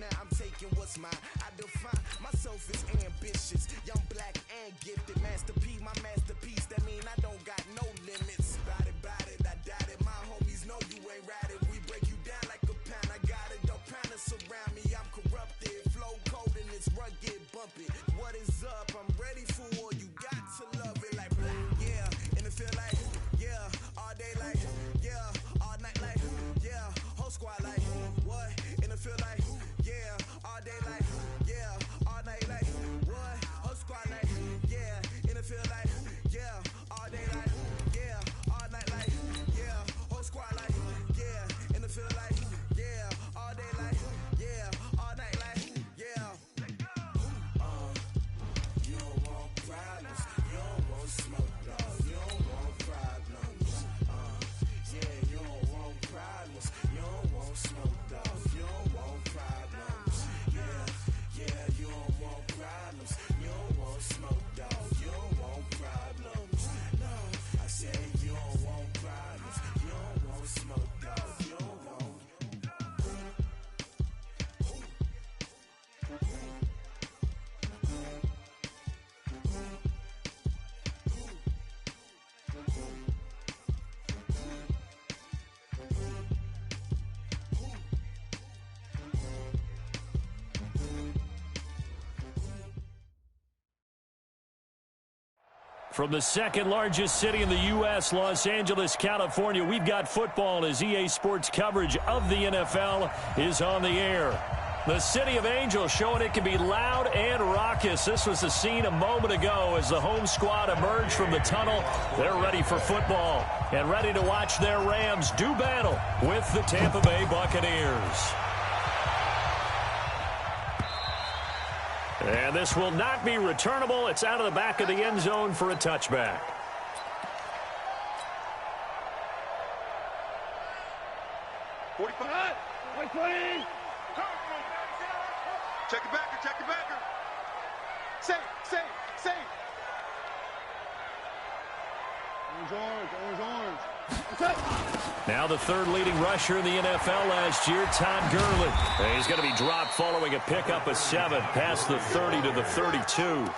now I'm taking what's mine. I define myself as ambitious, young, black, and gifted. Master P, my masterpiece. That mean I don't got no limits. Bout it, I doubt it. My homies know you ain't ratted. We break you down like a pound. I got it, don't pound us around me. I'm corrupted, flow cold and it's rugged, bumpy. What is up? I'm ready for war. You got to love it like black, yeah. And it feel like, yeah, all day like, yeah, all night like, yeah, whole squad like, what? And it feel like, yeah, all day like, yeah, all night like, what? Whole squad like, yeah, and it feel like, yeah, all day like, yeah, all night like, yeah, whole squad like, yeah, and it feel like, yeah, all day like, yeah, all night like, yeah. You don't want problems, you don't want smoke, dog, you don't want problems. Yeah, you don't want problems, you don't want smoke, dog, you don't want problems. Yeah, you don't want problems, you don't want smoke, dog, you don't want problems. No, I said you don't want problems, you don't want smoke, dog, you don't want. From the second largest city in the U.S., Los Angeles, California, we've got football as EA Sports coverage of the NFL is on the air. The City of Angels showing it can be loud and raucous. This was the scene a moment ago as the home squad emerged from the tunnel. They're ready for football and ready to watch their Rams do battle with the Tampa Bay Buccaneers. And this will not be returnable. It's out of the back of the end zone for a touchback. Check it backer, check it backer. Safe. Orange. Okay. Now the third leading rusher in the NFL last year, Todd Gurley. He's going to be dropped following a pickup of 7 past the 30 to the 32.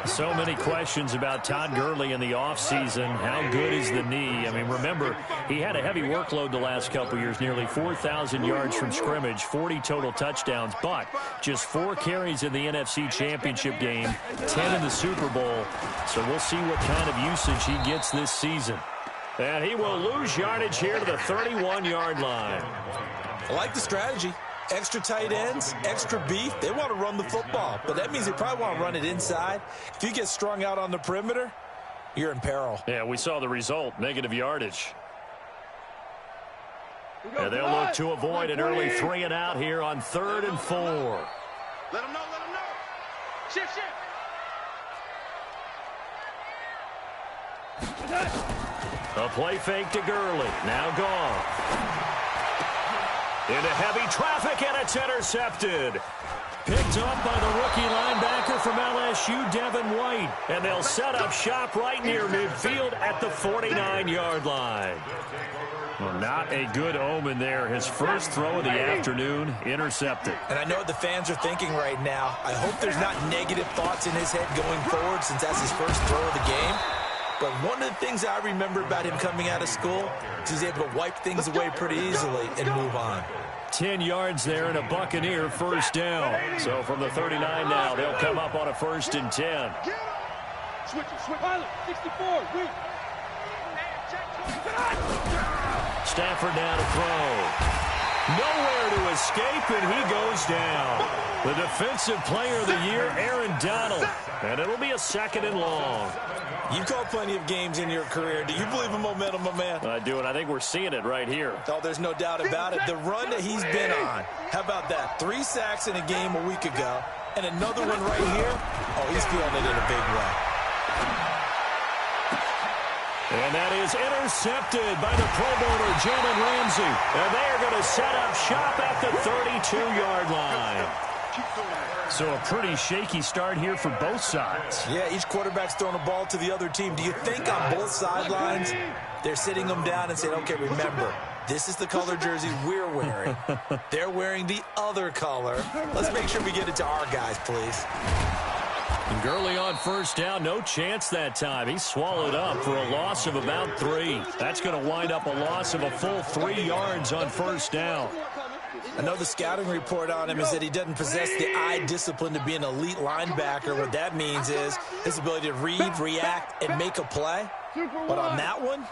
So many questions about Todd Gurley in the offseason. How good is the knee? I mean, remember, he had a heavy workload the last couple years, nearly 4,000 yards from scrimmage, 40 total touchdowns, but just 4 carries in the NFC Championship game, 10 in the Super Bowl. So we'll see what kind of usage he gets this season. And he will lose yardage here to the 31-yard line. I like the strategy. Extra tight ends, extra beef. They want to run the football, but that means they probably want to run it inside. If you get strung out on the perimeter, you're in peril. Yeah, we saw the result, negative yardage. And they'll look to avoid an early 3 and out here on 3rd and 4. Let him know. Shift. A play fake to Gurley. Now gone. Into heavy traffic, and it's intercepted. Picked up by the rookie linebacker from LSU, Devin White. And they'll set up shop right near midfield at the 49-yard line. Well, not a good omen there. His first throw of the afternoon, intercepted. And I know what the fans are thinking right now. I hope there's not negative thoughts in his head going forward since that's his first throw of the game. But one of the things I remember about him coming out of school is he's able to wipe things away pretty easily and move on. 10 yards there and a Buccaneer first down. So from the 39 now, they'll come up on a 1st and 10. Switch. Pilot, 64, weak. Stafford down to throw. Nowhere to escape, and he goes down. The defensive player of the year, Aaron Donald. And it'll be a 2nd and long. You've called plenty of games in your career. Do you believe in momentum, my man? I do, and I think we're seeing it right here. Oh, there's no doubt about it. The run that he's been on. How about that? 3 sacks in a game a week ago, and another one right here. Oh, he's feeling it in a big way. And that is intercepted by the Pro Bowler, Jalen Ramsey. And they are going to set up shop at the 32-yard line. So a pretty shaky start here for both sides. Yeah, each quarterback's throwing a ball to the other team. Do you think on both sidelines they're sitting them down and saying, okay, remember, This is the color jersey we're wearing. They're wearing the other color. Let's make sure we get it to our guys, please. And Gurley on first down. No chance that time. He swallowed up for a loss of about 3. That's going to wind up a loss of a full 3 yards on first down. I know the scouting report on him is that he doesn't possess the eye discipline to be an elite linebacker. What that means is his ability to read, react, and make a play. But on that one,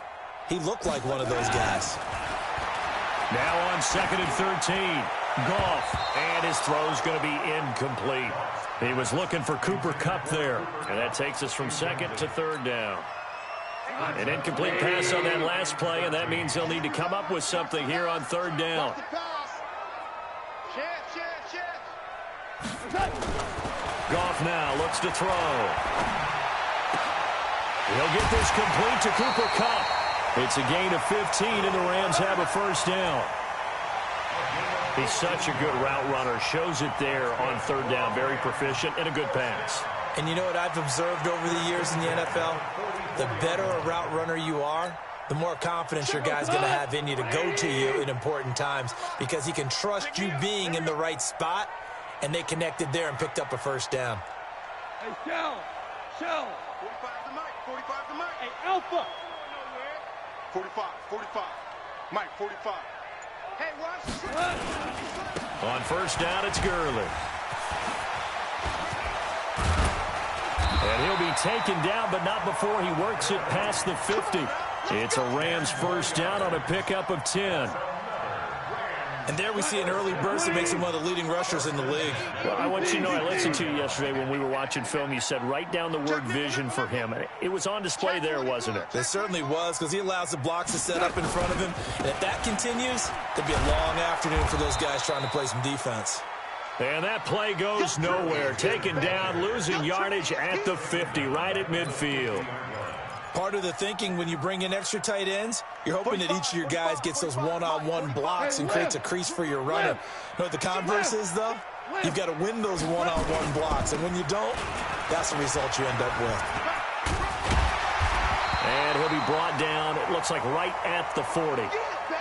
he looked like one of those guys. Now on 2nd and 13. Goff, and his throw's going to be incomplete. He was looking for Cooper Kupp there, and that takes us from 2nd to 3rd down. An incomplete pass on that last play, and that means he'll need to come up with something here on 3rd down. Goff now looks to throw. He'll get this complete to Cooper Kupp. It's a gain of 15, and the Rams have a first down. He's such a good route runner. Shows it there on 3rd down. Very proficient and a good pass. And you know what I've observed over the years in the NFL? The better a route runner you are, the more confidence your guy's going to have in you to go to you in important times because he can trust you being in the right spot, and they connected there and picked up a first down. Hey, Shell. 45 to Mike. 45 to Mike. Hey, Alpha. 45. Mike, 45. Hey, watch. On first down, it's Gurley. And he'll be taken down, but not before he works it past the 50. It's a Rams first down on a pickup of 10. And there we see an early burst that makes him one of the leading rushers in the league. Well, I want you to know, I listened to you yesterday when we were watching film. You said write down the word vision for him. It was on display there, wasn't it? It certainly was, because he allows the blocks to set up in front of him. And if that continues, it'll be a long afternoon for those guys trying to play some defense. And that play goes nowhere. Taken down, losing yardage at the 50, right at midfield. Part of the thinking when you bring in extra tight ends, you're hoping that each of your guys gets those one-on-one blocks and creates a crease for your runner. You know what the converse is, though? You've got to win those one-on-one blocks, and when you don't, that's the result you end up with. And he'll be brought down, it looks like right at the 40.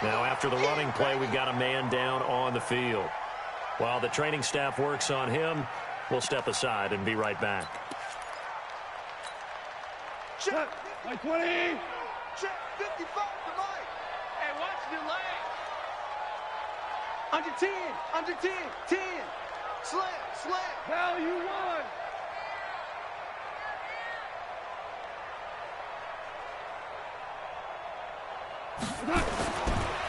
Now after the running play, we've got a man down on the field. While the training staff works on him, we'll step aside and be right back. Check. Like 20. Check. 55 to Mike. Hey, watch the leg. Under 10. Under 10. 10. Slam. Hell, you won.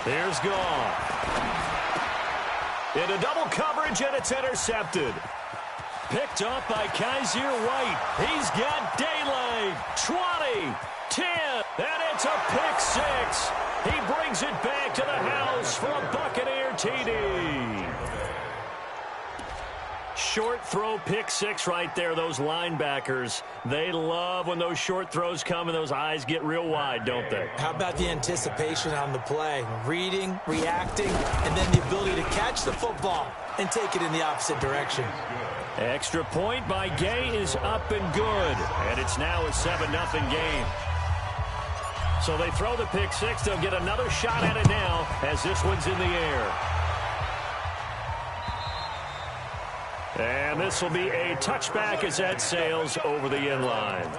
There's Goff. Into double coverage, and it's intercepted. Picked up by Kaiser White. He's got daylight. 20, 10, and it's a pick 6. He brings it back to the house for a Buccaneer TD. Short throw pick 6 right there. Those linebackers, they love when those short throws come and those eyes get real wide, don't they? How about the anticipation on the play? Reading, reacting, and then the ability to catch the football and take it in the opposite direction. Extra point by Gay is up and good. And it's now a 7-0 game. So they throw the pick 6. They'll get another shot at it now as this one's in the air. And this will be a touchback as that sails over the end line.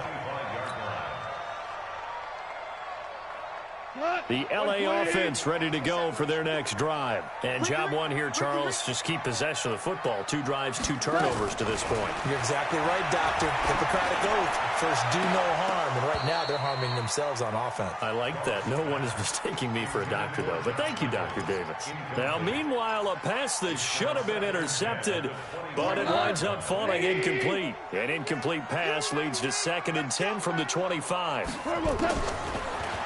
The LA offense ready to go for their next drive. And job one here, Charles, just keep possession of the football. 2 drives, 2 turnovers to this point. You're exactly right, Doctor. Hippocratic oath. First, do no harm. And right now, they're harming themselves on offense. I like that. No one is mistaking me for a doctor, though. But thank you, Dr. Davis. Now, meanwhile, a pass that should have been intercepted, but it winds up falling incomplete. An incomplete pass leads to 2nd and 10 from the 25.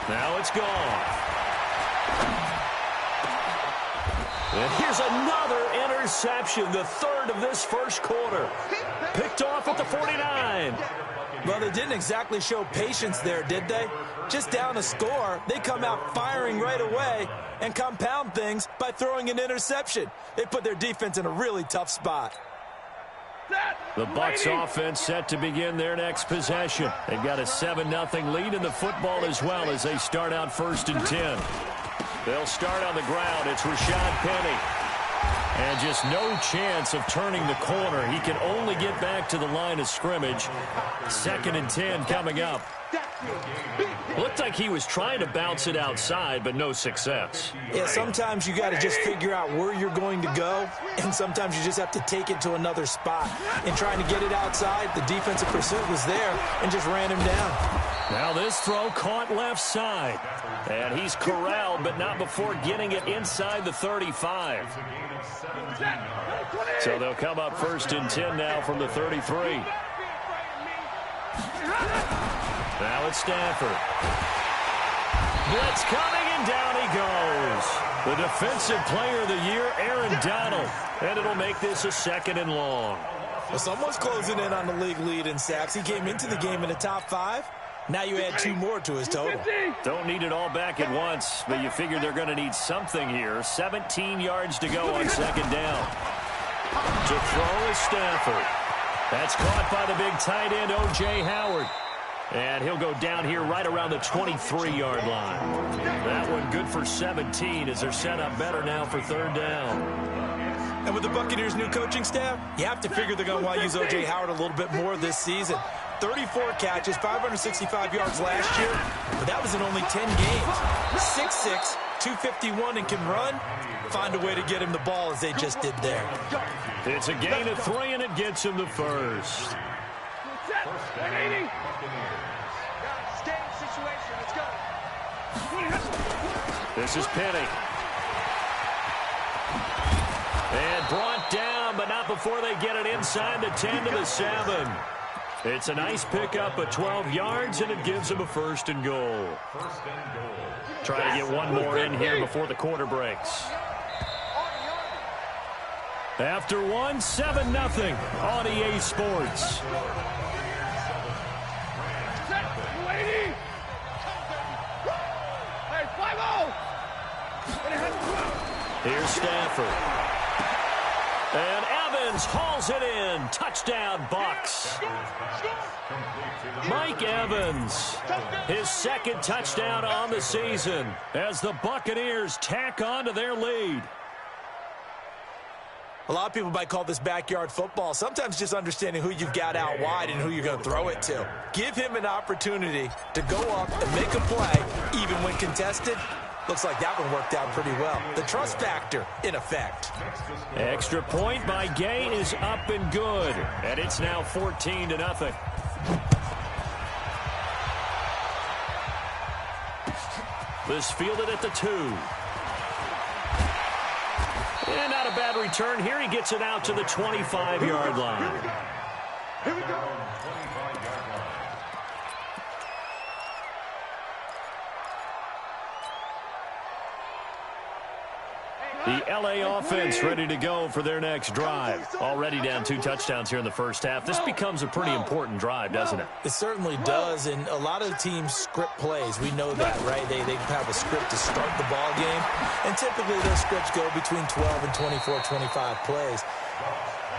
Now it's gone. And here's another interception, the 3rd of this first quarter. Picked off at the 49. Well, they didn't exactly show patience there, did they? Just down a score, they come out firing right away and compound things by throwing an interception. They put their defense in a really tough spot. The BUCCS offense set to begin their next possession. They've got a 7-0 lead in the football as well as they start out 1st and 10. They'll start on the ground. It's Rashad Penny. And just no chance of turning the corner. He can only get back to the line of scrimmage. 2nd and 10 coming up. Looked like he was trying to bounce it outside, but no success. Yeah, sometimes you got to just figure out where you're going to go, and sometimes you just have to take it to another spot. In trying to get it outside, the defensive pursuit was there and just ran him down. Now this throw caught left side. And he's corralled, but not before getting it inside the 35. So they'll come up 1st and 10 now from the 33. Now it's Stafford. Blitz coming, and down he goes. The defensive player of the year, Aaron Donald. And it'll make this a 2nd and long. Well, someone's closing in on the league lead in sacks. He came into the game in the top 5. Now you add 2 more to his total. Don't need it all back at once, but you figure they're going to need something here. 17 yards to go on 2nd down. To throw is Stafford. That's caught by the big tight end, O.J. Howard. And he'll go down here right around the 23-yard line. That one good for 17 as they're set up better now for 3rd down. And with the Buccaneers' new coaching staff, you have to figure they're going to want to use O.J. Howard a little bit more this season. 34 catches, 565 yards last year, but that was in only 10 games. 6'6", 251, and can run. Find a way to get him the ball as they just did there. It's a gain of 3, and it gets him the 1st. This is Penny. And brought down, but not before they get it inside the 10 to the 7. It's a nice pickup of 12 yards, and it gives them a 1st and goal. Try to get one more in here before the quarter breaks. After 1, 7-0 on EA Sports. Here's Stafford. And Evans hauls it in. Touchdown, Bucks. Mike Evans, his 2nd touchdown on the season as the Buccaneers tack on to their lead. A lot of people might call this backyard football. Sometimes just understanding who you've got out wide and who you're going to throw it to. Give him an opportunity to go up and make a play, even when contested. Looks like that one worked out pretty well. The trust factor in effect. Extra point by Gay is up and good. And it's now 14-0. This fielded at the 2. And not a bad return here. He gets it out to the 25-yard line. Here we go. The LA offense ready to go for their next drive. Already down 2 touchdowns here in the first half. This becomes a pretty important drive, doesn't it? It certainly does, and a lot of teams script plays. We know that, right? They have a script to start the ball game, and typically those scripts go between 12 and 24, 25 plays.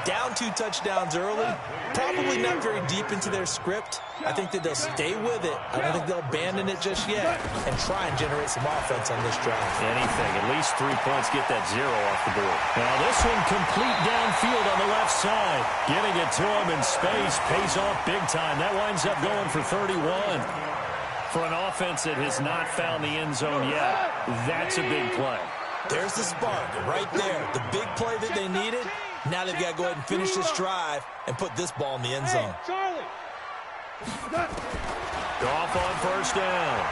Down 2 touchdowns early, probably not very deep into their script. I think that they'll stay with it. I don't think they'll abandon it just yet and try and generate some offense on this drive. Anything, at least 3 points, get that 0 off the board. Now this one complete downfield on the left side. Getting it to him in space pays off big time. That winds up going for 31. For an offense that has not found the end zone yet, that's a big play. There's the spark right there. The big play that they needed. Now they've got to go ahead and finish this drive and put this ball in the end zone. Goff on 1st down.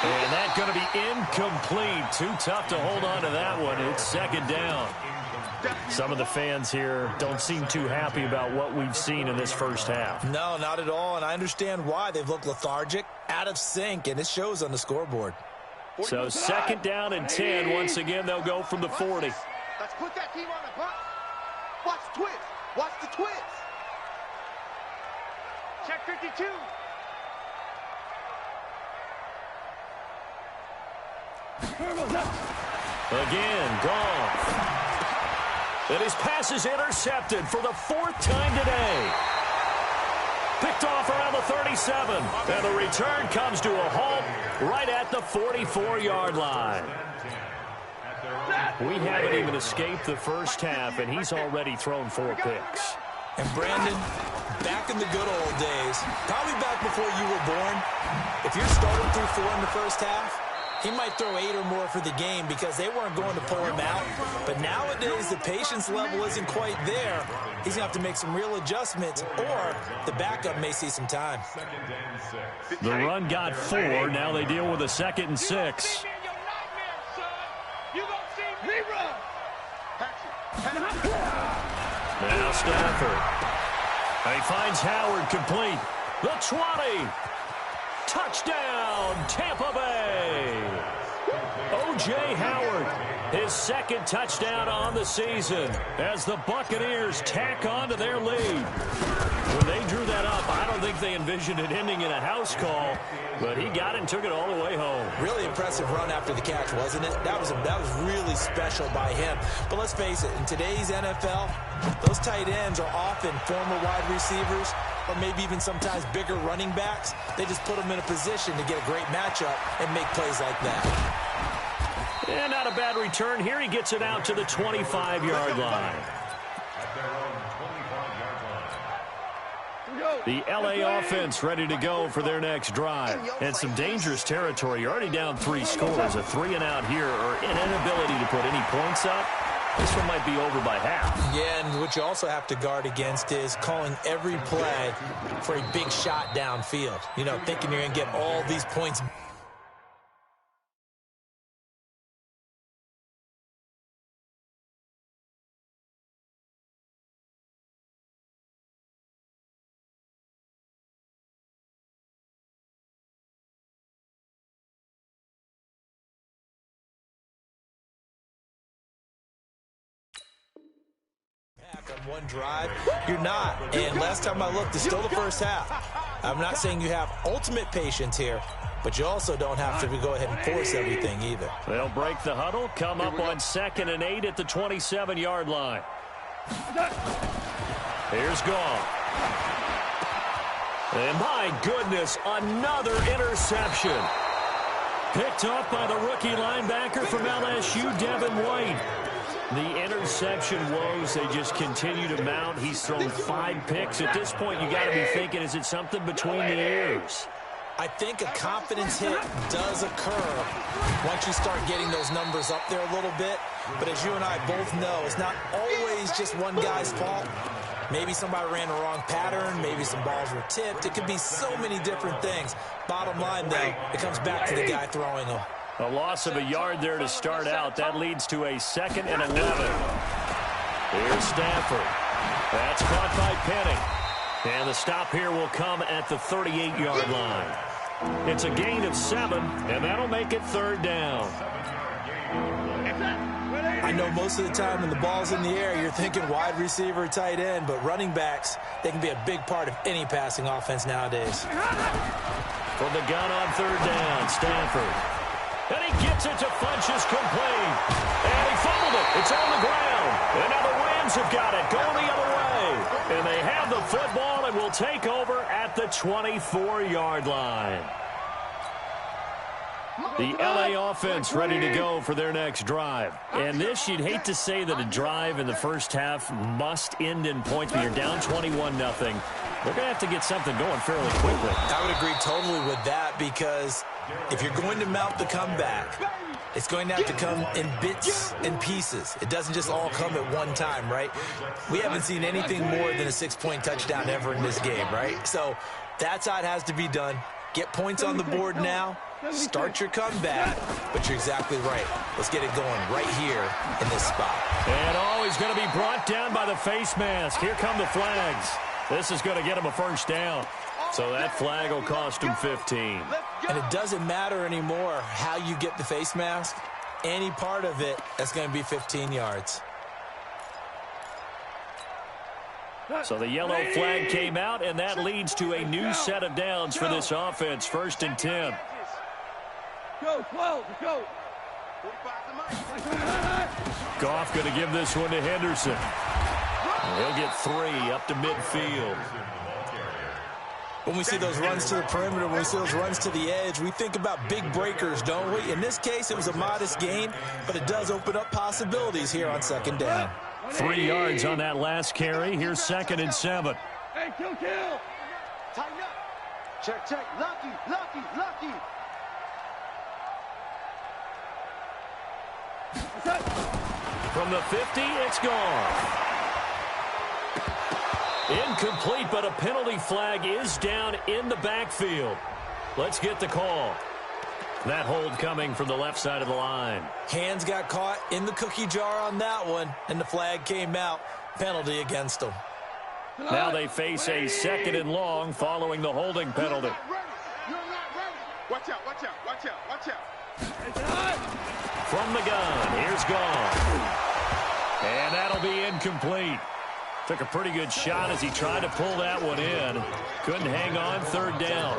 And that's going to be incomplete. Too tough to hold on to that one. It's 2nd down. Some of the fans here don't seem too happy about what we've seen in this first half. No, not at all, and I understand why. They've looked lethargic, out of sync, and it shows on the scoreboard. So 2nd down and 10. Once again, they'll go from the 40. Let's put that team on the box. Watch the twist. Watch the twist. Check 52. Again, Goff. And his pass is intercepted for the 4th time today. Picked off around the 37. And the return comes to a halt right at the 44-yard line. We haven't even escaped the first half, and he's already thrown 4 picks. And Brandon, back in the good old days, probably back before you were born, if you're starting through 4 in the first half, he might throw 8 or more for the game because they weren't going to pull him out. But nowadays, the patience level isn't quite there. He's going to have to make some real adjustments, or the backup may see some time. The run got 4. Now they deal with a 2nd and 6. Now Stafford. He finds Howard complete. The 20. Touchdown, Tampa Bay. O.J. Howard, his 2nd touchdown on the season as the Buccaneers tack on to their lead. When they drew that up, I don't think they envisioned it ending in a house call, but he got it and took it all the way home. Really impressive run after the catch, wasn't it? That was really special by him. But let's face it, in today's NFL, those tight ends are often former wide receivers or maybe even sometimes bigger running backs. They just put them in a position to get a great matchup and make plays like that. And not a bad return. Here he gets it out to the 25-yard line. The L.A. offense ready to go for their next drive. And some dangerous territory. You're already down 3 scores. A 3-and-out here or an inability to put any points up. This one might be over by half. Yeah, and what you also have to guard against is calling every play for a big shot downfield. You know, thinking you're going to get all these points. On one drive, you're not. And last time I looked, it's still the first half. I'm not saying you have ultimate patience here, but you also don't have to go ahead and force everything either. They'll break the huddle, come up on 2nd and 8 at the 27-yard line. Here's Goff. And my goodness, another interception. Picked up by the rookie linebacker from LSU, Devin White. The interception woes, they just continue to mount. He's thrown 5 picks. At this point, you got to be thinking, is it something between the ears? I think a confidence hit does occur once you start getting those numbers up there a little bit. But as you and I both know, it's not always just one guy's fault. Maybe somebody ran the wrong pattern. Maybe some balls were tipped. It could be so many different things. Bottom line, though, it comes back to the guy throwing them. A loss of a yard there to start out. That leads to a 2nd and 11. Here's Stafford. That's caught by Penny. And the stop here will come at the 38-yard line. It's a gain of 7, and that'll make it 3rd down. I know most of the time when the ball's in the air, you're thinking wide receiver, tight end, but running backs, they can be a big part of any passing offense nowadays. From the gun on 3rd down, Stafford. And he gets it to Funchess complete. And he fumbled it. It's on the ground. And now the Rams have got it going the other way. And they have the football and will take over at the 24-yard line. The L.A. offense ready to go for their next drive. And this, you'd hate to say that a drive in the first half must end in points, but you're down 21-0. They're going to have to get something going fairly quickly. I would agree totally with that because if you're going to mount the comeback, it's going to have to come in bits and pieces. It doesn't just all come at one time, right? We haven't seen anything more than a 6-point touchdown ever in this game, right? So that's how it has to be done. Get points on the board now. Start your comeback. But you're exactly right. Let's get it going right here in this spot. And always going to be brought down by the face mask. Here come the flags. This is going to get him a 1st down. So that flag will cost him 15. And it doesn't matter anymore how you get the face mask. Any part of it, that's going to be 15 yards. So the yellow flag came out, and that leads to a new set of downs for this offense. 1st and 10. Go, 12, go. Goff going to give this one to Henderson. He'll get 3 up to midfield. When we see those runs to the perimeter, when we see those runs to the edge, we think about big breakers, don't we? In this case, it was a modest gain, but it does open up possibilities here on second down. 3 yards on that last carry. Here's 2nd and 7. Hey, kill. Tighten up. Check. Lucky. From the 50, it's gone. Incomplete, but a penalty flag is down in the backfield. Let's get the call. That hold coming from the left side of the line. Hands got caught in the cookie jar on that one, and the flag came out. Penalty against them. Now they face a 2nd and long following the holding penalty. You're not ready. Watch out. From the gun, here's gone. And that'll be incomplete. Took a pretty good shot as he tried to pull that one in. Couldn't hang on, 3rd down.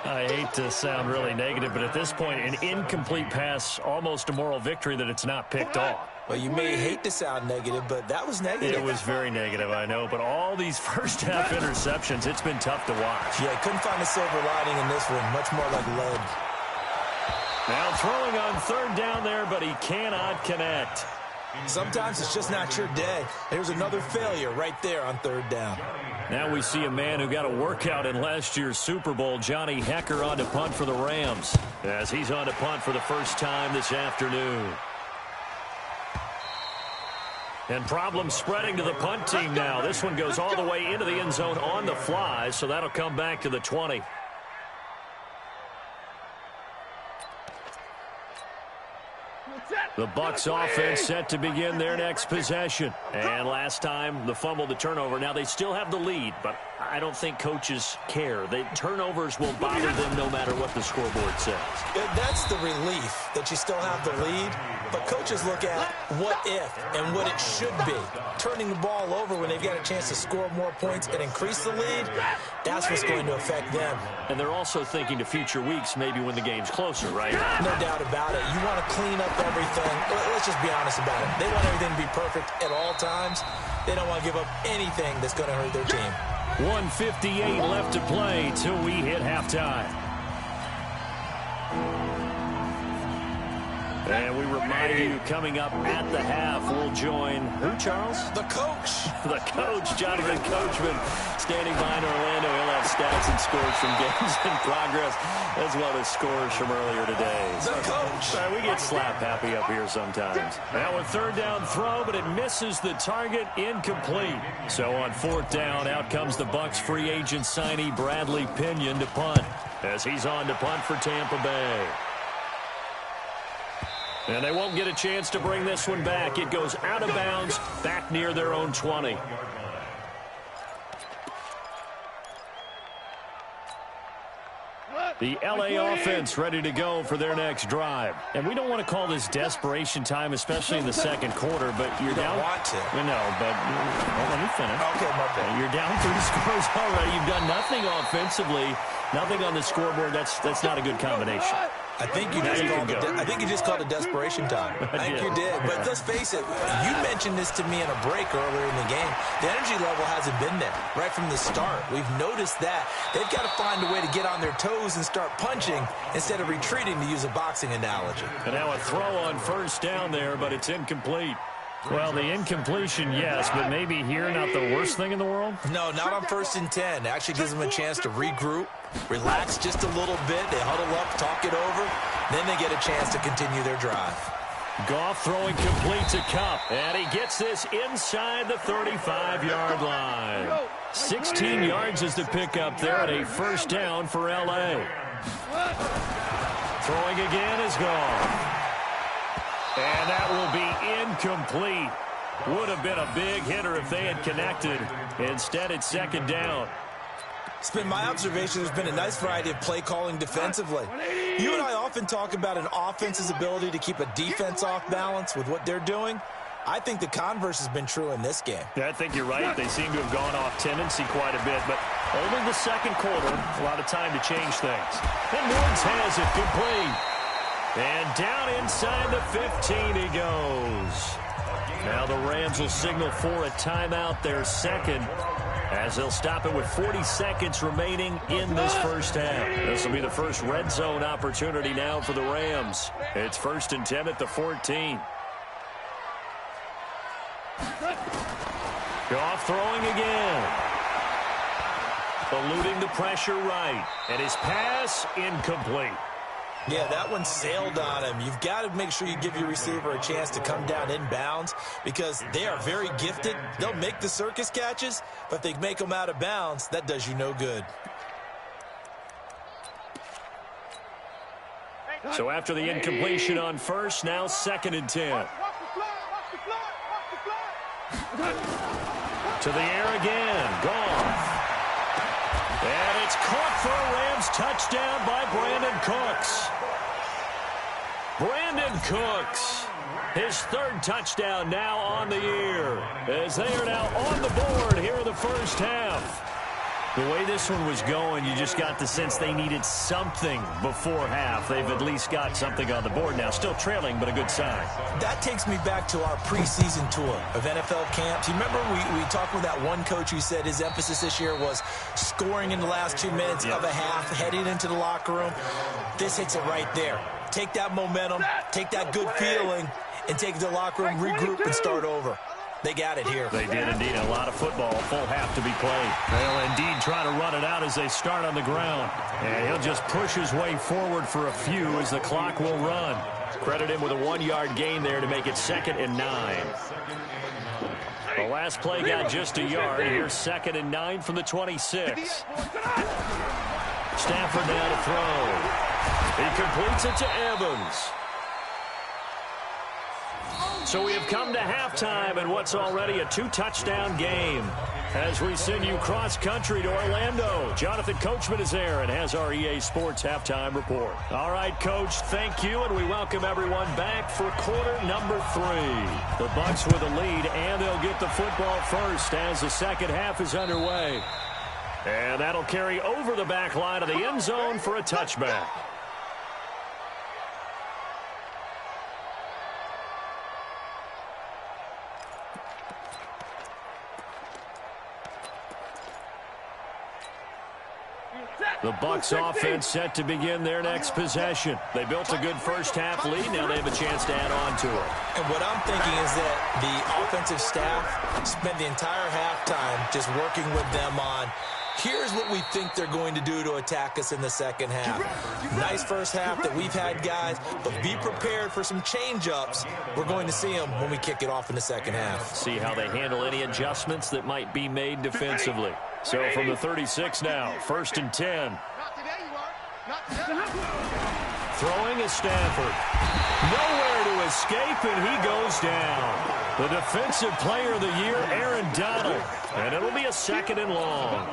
I hate to sound really negative, but at this point, an incomplete pass, almost a moral victory that it's not picked off. Well, you may hate to sound negative, but that was negative. It was very negative, I know, but all these first-half interceptions, it's been tough to watch. Yeah, couldn't find a silver lining in this one, much more like lead. Now throwing on 3rd down there, but he cannot connect. Sometimes it's just not your day. There's another failure right there on 3rd down. Now we see a man who got a workout in last year's Super Bowl, Johnny Hecker, on to punt for the Rams, as he's on to punt for the first time this afternoon. And problems spreading to the punt team now. This one goes all the way into the end zone on the fly, so that'll come back to the 20. The Bucs offense set to begin their next possession. And last time, the fumble, the turnover. Now, they still have the lead, but I don't think coaches care. The turnovers will bother them no matter what the scoreboard says. That's the relief that you still have the lead, but coaches look at what if and what it should be. Turning the ball over when they've got a chance to score more points and increase the lead, that's what's going to affect them. And they're also thinking to future weeks, maybe when the game's closer, right? No doubt about it. You want to clean up everything. Let's just be honest about it. They want everything to be perfect at all times. They don't want to give up anything that's going to hurt their team. 1:58 left to play till we hit halftime. And we remind you, coming up at the half, we'll join who, Charles? The coach. The coach, Jonathan Coachman, standing behind Orlando. He'll have stats and scores from games in progress, as well as scores from earlier today. The coach. We get slap happy up here sometimes. Now a 3rd down throw, but it misses the target, incomplete. So on 4th down, out comes the Bucs free agent signee Bradley Pinion to punt, as he's on to punt for Tampa Bay. And they won't get a chance to bring this one back. It goes out of bounds, back near their own 20. The LA offense ready to go for their next drive. And we don't want to call this desperation time, especially in the 2nd quarter, but you're down. Don't want to. No, but let me finish. Okay, my bad. You're down 3 scores already. You've done nothing offensively, nothing on the scoreboard. That's not a good combination. I think you just called it desperation time. I think you did. But let's face it, you mentioned this to me in a break earlier in the game. The energy level hasn't been there right from the start. We've noticed that. They've got to find a way to get on their toes and start punching instead of retreating, to use a boxing analogy. And now a throw on 1st down there, but it's incomplete. Well, the incompletion, yes, but maybe here not the worst thing in the world? No, not on 1st and 10. It actually gives them a chance to regroup, relax just a little bit. They huddle up, talk it over. Then they get a chance to continue their drive. Goff throwing complete to Kupp, and he gets this inside the 35-yard line. 16 yards is the pickup there, and a 1st down for L.A. Throwing again is gone. And that will be incomplete. Would have been a big hitter if they had connected. Instead, it's 2nd down. It's been my observation there's been a nice variety of play calling defensively. You and I often talk about an offense's ability to keep a defense off balance with what they're doing. I think the converse has been true in this game. Yeah, I think you're right. They seem to have gone off tendency quite a bit, but only the 2nd quarter, a lot of time to change things. And Woods has it complete. And down inside the 15 he goes. Now the Rams will signal for a timeout, their 2nd. as they'll stop it with 40 seconds remaining in this first half. This will be the first red zone opportunity now for the Rams. It's 1st and 10 at the 14. Goff throwing again. Eluding the pressure right. And his pass incomplete. Yeah, that one sailed on him. You've got to make sure you give your receiver a chance to come down inbounds because they are very gifted. They'll make the circus catches, but if they make them out of bounds, that does you no good. So after the incompletion on first, now 2nd and 10. To the air again. Goff. And it's caught for a Rams touchdown by Brandon Cooks. Brandon Cooks, his 3rd touchdown now on the year, as they are now on the board here in the first half. The way this one was going, you just got the sense they needed something before half. They've at least got something on the board now. Still trailing, but a good sign. That takes me back to our preseason tour of NFL camps. You remember we talked with that one coach who said his emphasis this year was scoring in the last 2 minutes of a half, heading into the locker room. This hits it right there. Take that momentum, take that good feeling, and take it to the locker room, regroup, and start over. They got it here. They did indeed. A lot of football, full half to be played. They'll indeed try to run it out as they start on the ground. And he'll just push his way forward for a few as the clock will run. Credit him with a 1-yard gain there to make it 2nd and 9. The last play got just a yard. Here's 2nd and 9 from the 26. Stafford now to throw. He completes it to Evans. So we have come to halftime in what's already a 2-touchdown game. As we send you cross-country to Orlando, Jonathan Coachman is there and has our EA Sports halftime report. All right, Coach, thank you, and we welcome everyone back for quarter number 3. The Bucs with a lead, and they'll get the football first as the second half is underway. And that'll carry over the back line of the end zone for a touchback. The Bucs offense set to begin their next possession. They built a good first half lead. Now they have a chance to add on to it. And what I'm thinking is that the offensive staff spent the entire halftime just working with them on, here's what we think they're going to do to attack us in the second half. Nice first half that we've had, guys, but be prepared for some change-ups. We're going to see them when we kick it off in the second half. See how they handle any adjustments that might be made defensively. So from the 36 now, 1st and 10. Throwing is Stafford. Nowhere to escape, and he goes down. The defensive player of the year, Aaron Donald. And it'll be a 2nd and long.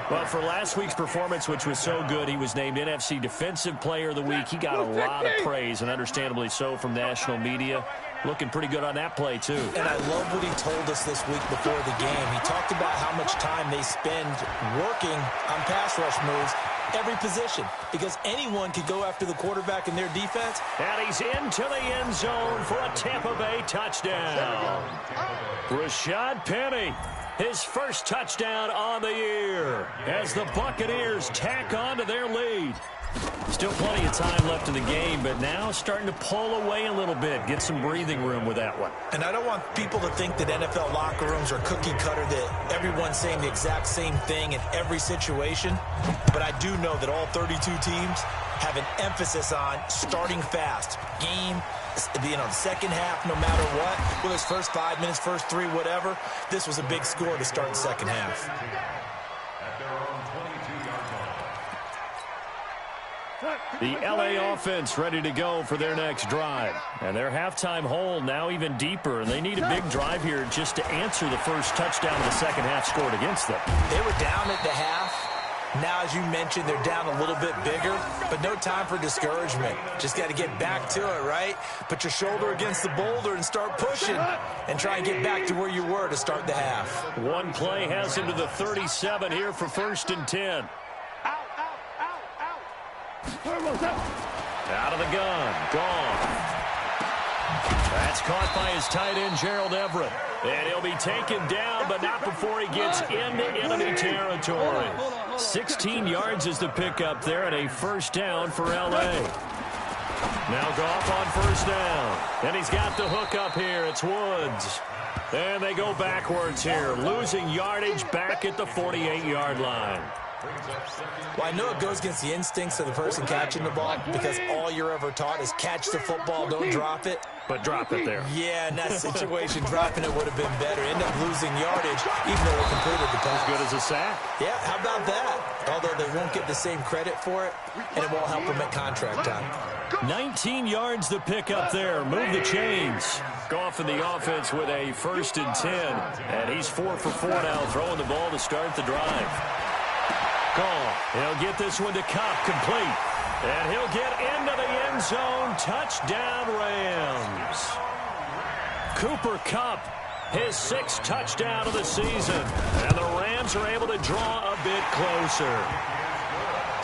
Well, for last week's performance, which was so good, he was named NFC Defensive Player of the Week. He got a lot of praise, and understandably so, from national media. Looking pretty good on that play, too. And I love what he told us this week before the game. He talked about how much time they spend working on pass rush moves, every position, because anyone could go after the quarterback in their defense. And he's into the end zone for a Tampa Bay touchdown. Rashad Penny, his first touchdown on the year, as the Buccaneers tack on to their lead. Still plenty of time left in the game, but now starting to pull away a little bit, get some breathing room with that one. And I don't want people to think that NFL locker rooms are cookie cutter, that everyone's saying the exact same thing in every situation. But I do know that all 32 teams have an emphasis on starting fast. Game, the second half, no matter what, whether it's first 5 minutes, first 3, whatever, this was a big score to start the second half. The LA offense ready to go for their next drive. And their halftime hole now even deeper. And they need a big drive here just to answer the first touchdown of the second half scored against them. They were down at the half. Now, as you mentioned, they're down a little bit bigger, but no time for discouragement. Just got to get back to it, right? Put your shoulder against the boulder and start pushing and try and get back to where you were to start the half. One play has him to the 37 here for 1st and 10. Out of the gun. Gone. That's caught by his tight end, Gerald Everett. And he'll be taken down, but not before he gets into enemy territory. 16 yards is the pickup there, and a first down for L.A. Now Goff on first down. And he's got the hook up here. It's Woods. And they go backwards here, losing yardage back at the 48-yard line. Well, I know it goes against the instincts of the person catching the ball because all you're ever taught is catch the football, don't drop it. But drop it there. Yeah, in that situation, dropping it would have been better. End up losing yardage, even though it completed the pass. As good as a sack. Yeah, how about that? Although they won't get the same credit for it, and it won't help them at contract time. 19 yards the pickup there. Move the chains. Goff in the offense with a 1st and 10. And he's 4 for 4 now, throwing the ball to start the drive. Goff, he'll get this one to Kupp, complete. And he'll get into the end zone. Touchdown, Rams. Cooper Kupp, his 6th touchdown of the season. And the Rams are able to draw a bit closer.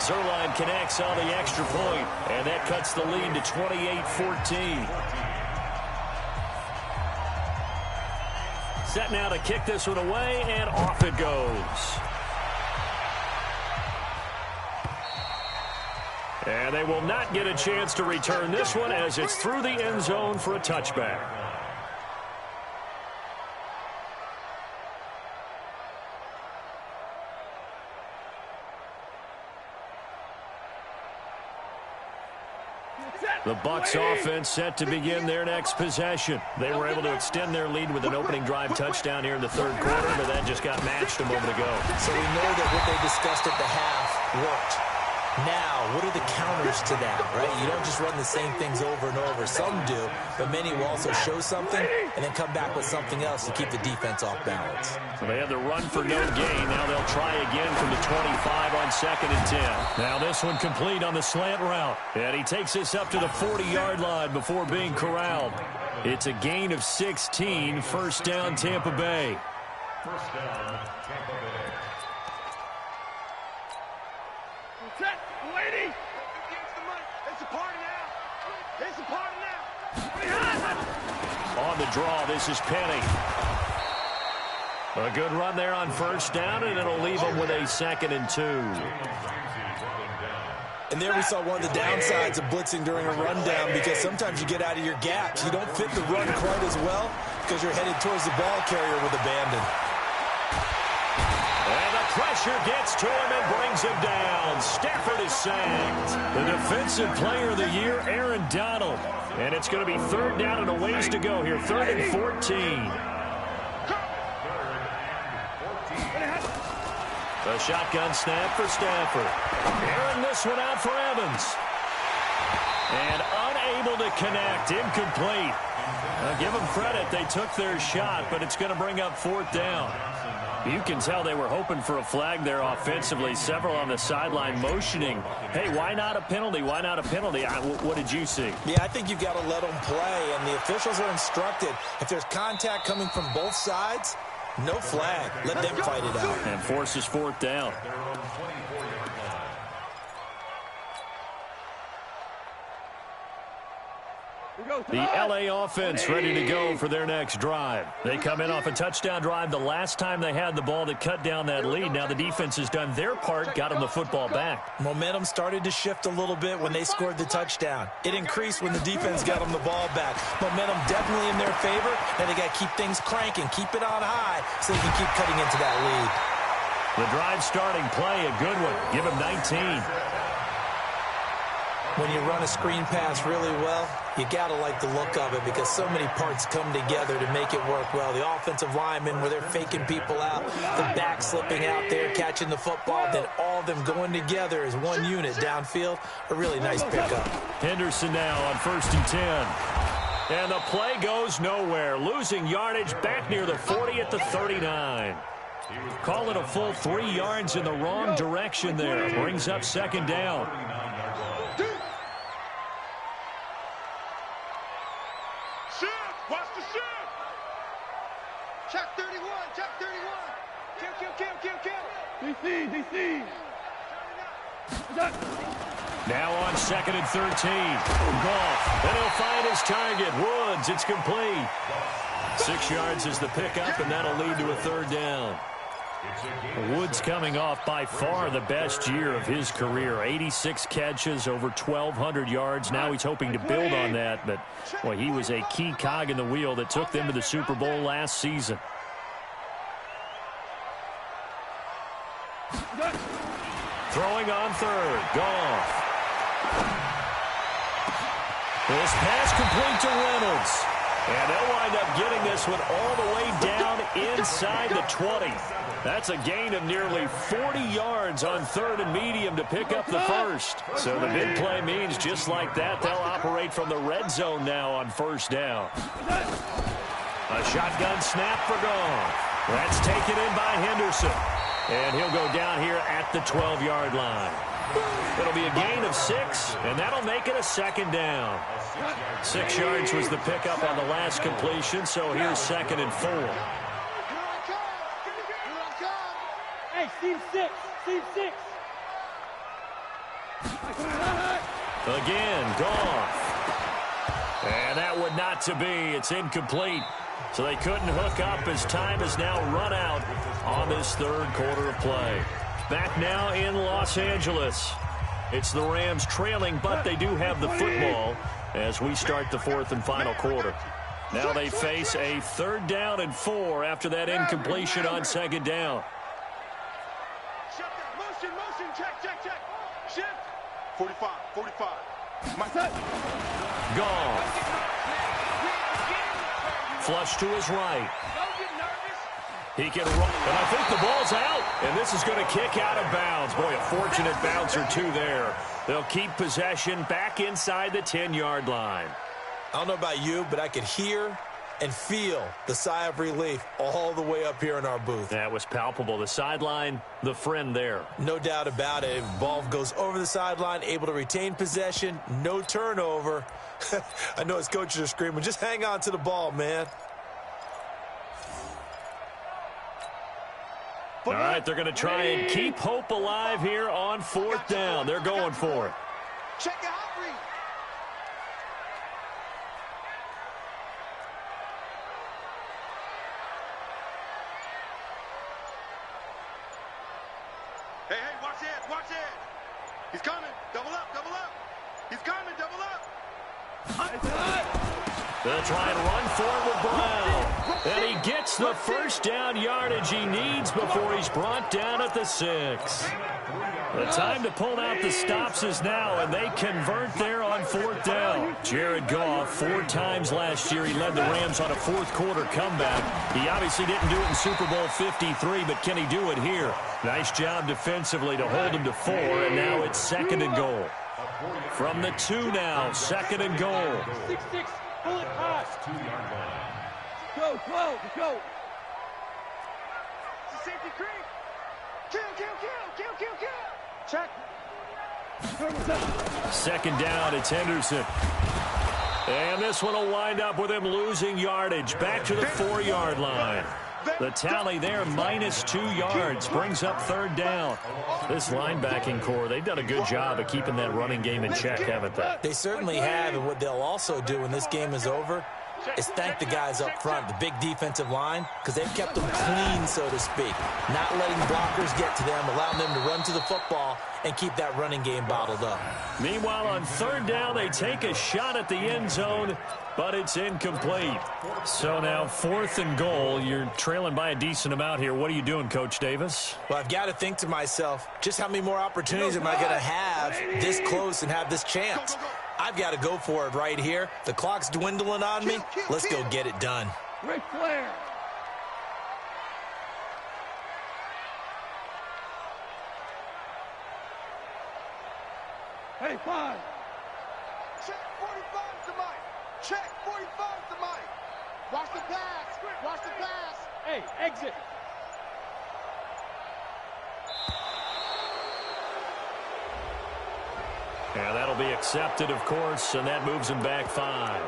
Zerline connects on the extra point, and that cuts the lead to 28-14. Set now to kick this one away, and off it goes. And they will not get a chance to return this one as it's through the end zone for a touchback. The Bucs offense set to begin their next possession. They were able to extend their lead with an opening drive touchdown here in the 3rd quarter, but that just got matched a moment ago. So we know that what they discussed at the half worked. Now, what are the counters to that, right? You don't just run the same things over and over. Some do, but many will also show something and then come back with something else to keep the defense off balance. So they had the run for no gain. Now they'll try again from the 25 on 2nd and 10. Now this one complete on the slant route. And he takes this up to the 40-yard line before being corralled. It's a gain of 16, 1st down Tampa Bay. First down, Tampa Bay. Lady! It's a party now! It's a party now! On the draw, this is Penny. A good run there on 1st down, and it'll leave them with a 2nd and 2. And there we saw one of the downsides of blitzing during a rundown because sometimes you get out of your gaps. You don't fit the run quite as well because you're headed towards the ball carrier with abandon. And the pressure gets to him and brings him down. Stafford is sacked. The defensive player of the year, Aaron Donald. And it's going to be 3rd down and a ways to go here. 3rd and 14. The shotgun snap for Stafford. Airing this one out for Evans. And unable to connect. Incomplete. Give them credit. They took their shot, but it's going to bring up 4th down. You can tell they were hoping for a flag there offensively. Several on the sideline motioning. Hey, why not a penalty? Why not a penalty? What did you see? Yeah, I think you've got to let them play, and the officials are instructed. If there's contact coming from both sides, no flag. Let them fight it out. And forces 4th down. The L.A. offense ready to go for their next drive. They come in off a touchdown drive the last time they had the ball to cut down that lead. Now the defense has done their part, got them the football back. Momentum started to shift a little bit when they scored the touchdown. It increased when the defense got them the ball back. Momentum definitely in their favor, and they got to keep things cranking, keep it on high so they can keep cutting into that lead. The drive starting play, a good one. Give him 19. When you run a screen pass really well, you got to like the look of it because so many parts come together to make it work well. The offensive linemen, where they're faking people out, the back slipping out there, catching the football, then all of them going together as one unit downfield. A really nice pickup. Henderson now on 1st and 10. And the play goes nowhere. Losing yardage back near the 40 at the 39. Call it a full 3 yards in the wrong direction there. Brings up 2nd down. Watch the shoot! Check 31, check 31. Kill. DC. Now on 2nd and 13. Goff. And he'll find his target. Woods. It's complete. 6 yards is the pickup, and that'll lead to a third down. Woods coming off by far the best year of his career. 86 catches, over 1,200 yards. Now he's hoping to build on that, but boy, he was a key cog in the wheel that took them to the Super Bowl last season. Throwing on third. Goff. This pass complete to Reynolds. And they'll wind up getting this one all the way down inside the 20. That's a gain of nearly 40 yards on third and medium to pick up the first. So the big play means just like that, they'll operate from the red zone now on first down. A shotgun snap for Goff. That's taken in by Henderson. And he'll go down here at the 12-yard line. It'll be a gain of 6, and that'll make it a second down. 6 yards was the pickup on the last completion, so here's 2nd and 4. Hey, Steve 6. Steve 6. Again, Goff. And that would not to be. It's incomplete. So they couldn't hook up as time has now run out on this third quarter of play. Back now in Los Angeles. It's the Rams trailing, but they do have the football as we start the 4th and final quarter. Now they face a 3rd down and 4 after that incompletion on 2nd down. Motion, check. Shift. 45. My set. Goff. Flush to his right. He can run, and I think the ball's out, and this is going to kick out of bounds. Boy, a fortunate bounce or two there. They'll keep possession back inside the 10-yard line. I don't know about you, but I could hear and feel the sigh of relief all the way up here in our booth. That was palpable. The sideline, the friend there. No doubt about it. Ball goes over the sideline, able to retain possession, no turnover. I know his coaches are screaming, just hang on to the ball, man. All right, they're going to try and keep hope alive here on 4th down. They're going for it. Check it out, read. Hey, watch it. He's coming. Double up. He's coming, double up. They'll try and run forward with Brown. And he gets the first down yardage he needs before he's brought down at the 6. The time to pull out the stops is now, and they convert there on 4th down. Jared Goff, 4 times last year, he led the Rams on a 4th quarter comeback. He obviously didn't do it in Super Bowl 53, but can he do it here? Nice job defensively to hold him to 4, and now it's 2nd and goal. From the 2 now, 2nd and goal. 6-6, pull it past. Go, go. Safety creep. Kill. Check. 2nd down, it's Henderson. And this one will wind up with him losing yardage. Back to the 4-yard line. The tally there, -2 yards, brings up 3rd down. This linebacking core, they've done a good job of keeping that running game in check, haven't they? They certainly have, and what they'll also do when this game is over is thank the guys up front, the big defensive line, because they've kept them clean, so to speak. Not letting blockers get to them, allowing them to run to the football and keep that running game bottled up. Meanwhile, on 3rd down, they take a shot at the end zone, but it's incomplete. So now 4th and goal. You're trailing by a decent amount here. What are you doing, Coach Davis? Well, I've got to think to myself, just how many more opportunities am I going to have this close and have this chance? I've got to go for it right here. The clock's dwindling on me. Let's go get it done. Ric Flair. Hey, 5. Check 45 to Mike. Check 45 to Mike. Watch the pass. Hey, exit. Yeah, that'll be accepted, of course, and that moves him back 5.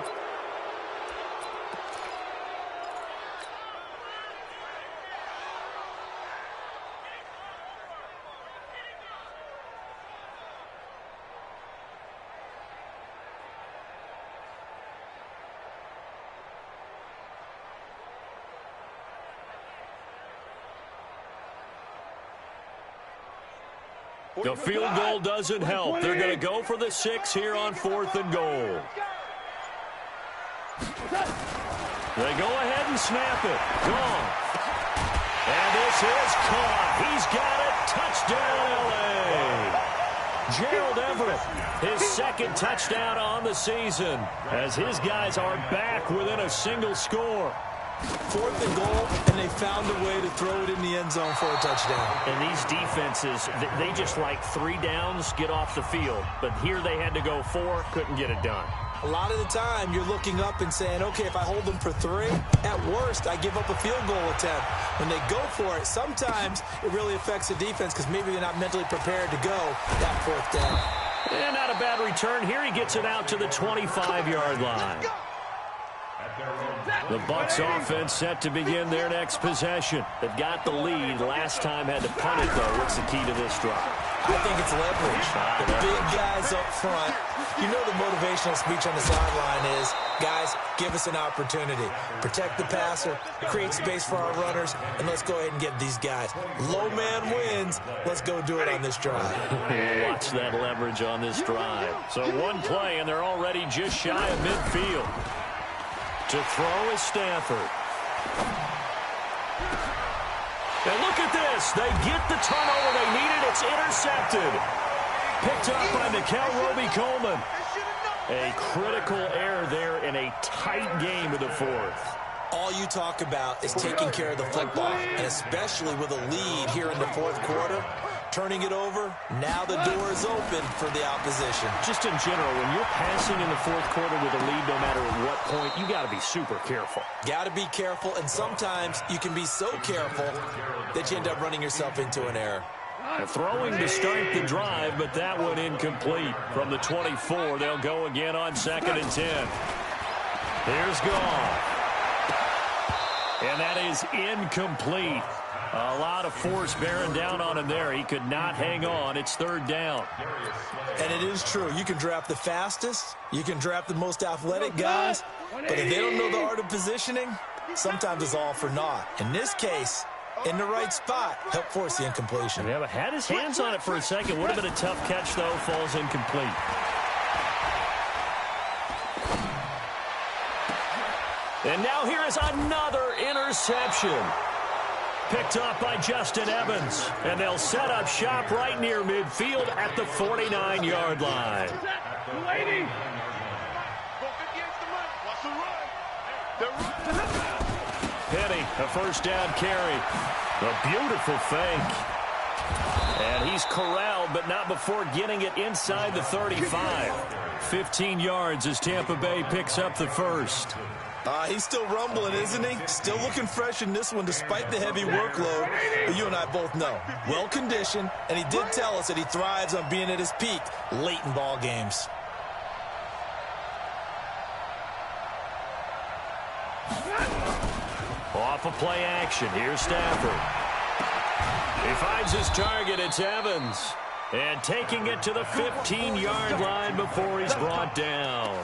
The field goal doesn't help. They're going to go for the 6 here on 4th and goal. They go ahead and snap it. Gone. And this is caught. He's got it. Touchdown, L.A. Gerald Everett, his 2nd touchdown on the season, as his guys are back within a single score. 4th and goal, and they found a way to throw it in the end zone for a touchdown. And these defenses, they just like 3 downs, get off the field. But here they had to go 4, couldn't get it done. A lot of the time, you're looking up and saying, okay, if I hold them for 3, at worst, I give up a field goal attempt. When they go for it, sometimes it really affects the defense because maybe they're not mentally prepared to go that 4th down. And not a bad return. Here he gets it out to the 25-yard line. The Bucs offense set to begin their next possession. They've got the lead. Last time had to punt it, though. What's the key to this drive? I think it's leverage. The big guys up front. You know the motivational speech on the sideline is, guys, give us an opportunity. Protect the passer, create space for our runners, and let's go ahead and get these guys. Low man wins. Let's go do it on this drive. Watch that leverage on this drive. So 1 play, and they're already just shy of midfield. To throw is Stafford. And look at this. They get the turnover they needed. It's intercepted. Picked up by Mikel Roby-Coleman. A critical error there in a tight game of the 4th. All you talk about is taking care of the football, and especially with a lead here in the 4th quarter, turning it over, now the door is open for the opposition. Just in general, when you're passing in the 4th quarter with a lead, no matter at what point, you got to be super careful. Got to be careful, and sometimes you can be so careful that you end up running yourself into an error. Throwing to start the drive, but that one incomplete. From the 24, they'll go again on 2nd and 10. Here's Goff. And that is incomplete. A lot of force bearing down on him there. He could not hang on. It's 3rd down. And it is true. You can draft the fastest. You can draft the most athletic guys. But if they don't know the art of positioning, sometimes it's all for naught. In this case, in the right spot, help force the incompletion. Yeah, but had his hands on it for a second. Would have been a tough catch, though. Falls incomplete. And now here is another interception. Picked up by Justin Evans. And they'll set up shop right near midfield at the 49-yard line. Penny, a 1st down carry. A beautiful fake. And he's corralled, but not before getting it inside the 35. 15 yards as Tampa Bay picks up the 1st. He's still rumbling, isn't he? Still looking fresh in this one despite the heavy workload. But you and I both know. Well-conditioned, and he did tell us that he thrives on being at his peak late in ball games. Off of play action. Here's Stafford. He finds his target. It's Evans. And taking it to the 15-yard line before he's brought down.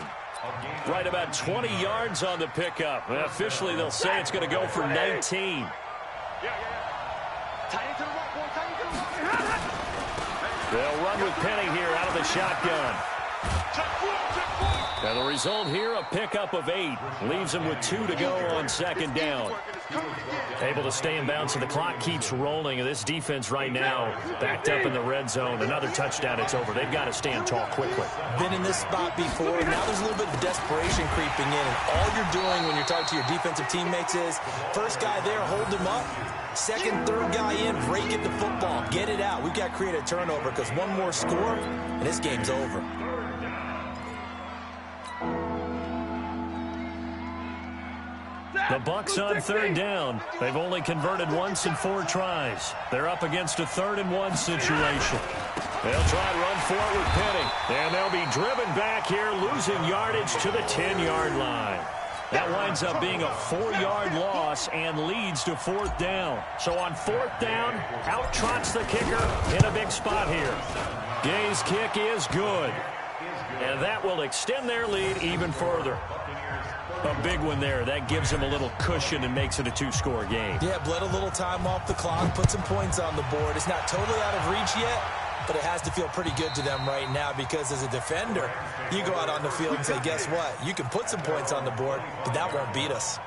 Right about 20 yards on the pickup. And officially, they'll say it's going to go for 19. They'll run with Penny here out of the shotgun. And the result here, a pickup of 8. Leaves him with 2 to go on 2nd down. Able to stay in bounds, so the clock keeps rolling. And this defense right now backed up in the red zone. Another touchdown, it's over. They've got to stand tall quickly. Been in this spot before. Now there's a little bit of desperation creeping in. And all you're doing when you're talking to your defensive teammates is, first guy there, hold him up. Second, third guy in, break at the football. Get it out. We've got to create a turnover because one more score, and this game's over. The Bucs on 3rd down. They've only converted once in 4 tries. They're up against a 3rd and 1 situation. They'll try to run for it with Penny. And they'll be driven back here, losing yardage to the 10-yard line. That winds up being a 4-yard loss and leads to 4th down. So on 4th down, out trots the kicker in a big spot here. Gay's kick is good. And that will extend their lead even further. A big one there. That gives them a little cushion and makes it a 2-score game. Yeah, bled a little time off the clock, put some points on the board. It's not totally out of reach yet, but it has to feel pretty good to them right now because as a defender, you go out on the field and say, guess what? You can put some points on the board, but that won't beat us.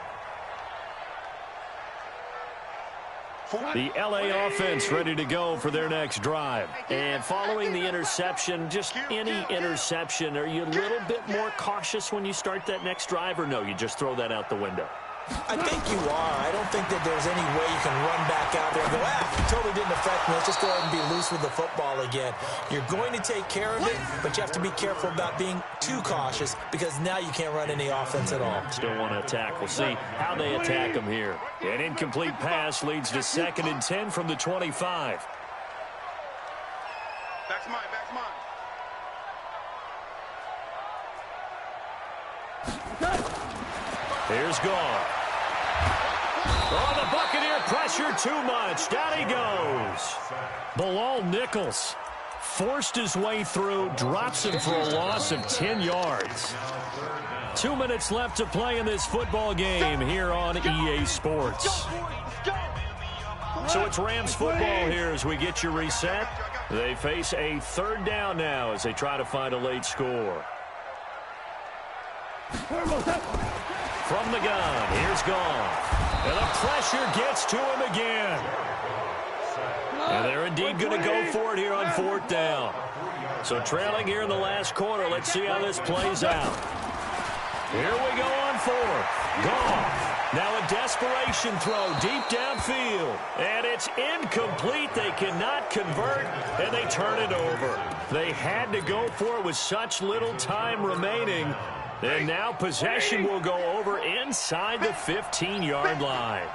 The LA offense ready to go for their next drive. And following the interception, just any interception, are you a little bit more cautious when you start that next drive, or no, you just throw that out the window? I think you are. I don't think that there's any way you can run back out there and go, totally didn't affect me. Let's just go ahead and be loose with the football again. You're going to take care of it, but you have to be careful about being too cautious because now you can't run any offense at all. Still want to attack. We'll see how they attack them here. An incomplete pass leads to 2nd and 10 from the 25. Back's mine, back's mine. Here's Gone. Oh, the Buccaneer pressure too much. Down he goes. Bilal Nichols forced his way through, drops him for a loss of 10 yards. 2 minutes left to play in this football game here on EA Sports. So it's Rams football here as we get you reset. They face a 3rd down now as they try to find a late score. From the gun, here's Gone. And the pressure gets to him again. And they're indeed going to go for it here on 4th down. So trailing here in the last quarter, let's see how this plays out. Here we go on 4th. Gone. Now a desperation throw deep downfield. And it's incomplete. They cannot convert, and they turn it over. They had to go for it with such little time remaining. And now possession will go over inside the 15-yard line.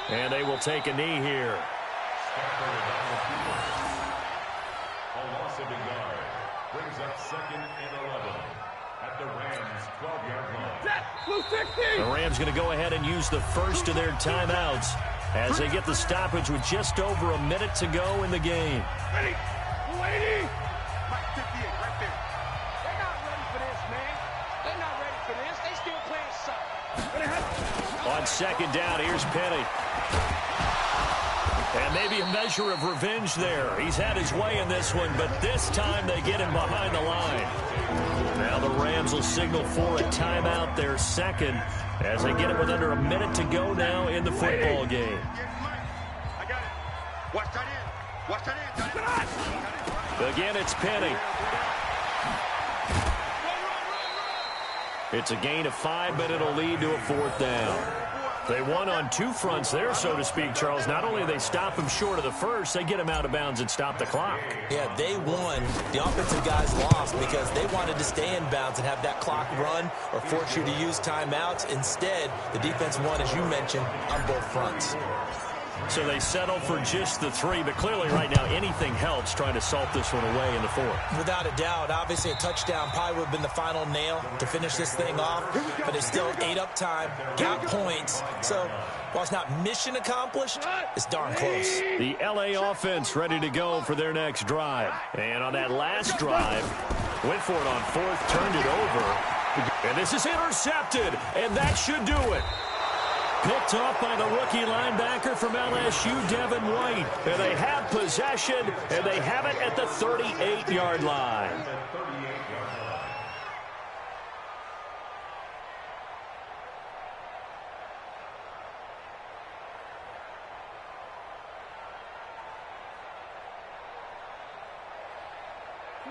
And they will take a knee here. A loss of a yard brings up 2nd and 11 at the Rams 12-yard line. The Rams going to go ahead and use the first of their timeouts as they get the stoppage with just over a minute to go in the game. Ready. Lady. Mike 58 right there. They're not ready for this, man. They're not ready for this. They still playing soft. On 2nd down, here's Penny. And maybe a measure of revenge there. He's had his way in this one, but this time they get him behind the line. Now the Rams will signal for a timeout, their 2nd, as they get it with under a minute to go now in the football game. I got it. Watch that in. Watch that in. Again, it's Penny. It's a gain of 5, but it'll lead to a 4th down. They won on 2 fronts there, so to speak, Charles. Not only do they stop him short of the first, they get him out of bounds and stop the clock. Yeah, they won. The offensive guys lost because they wanted to stay in bounds and have that clock run or force you to use timeouts. Instead, the defense won, as you mentioned, on both fronts. So they settle for just the 3, but clearly right now anything helps trying to salt this one away in the 4th. Without a doubt, obviously a touchdown probably would have been the final nail to finish this thing off, but it's still 8 up time, got points. So while it's not mission accomplished, it's darn close. The LA offense ready to go for their next drive. And on that last drive, went for it on 4th, turned it over. And this is intercepted, and that should do it. Picked off by the rookie linebacker from LSU, Devin White. And they have possession, and they have it at the 38-yard line.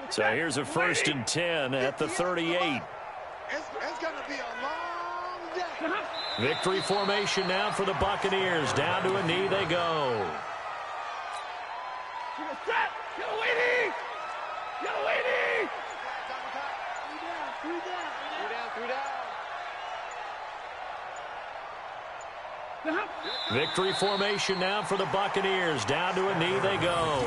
So here's a 1st and 10 at the 38. It's going to be a long day. Victory formation now for the Buccaneers. Down to a knee they go. Victory formation now for the Buccaneers. Down to a knee they go.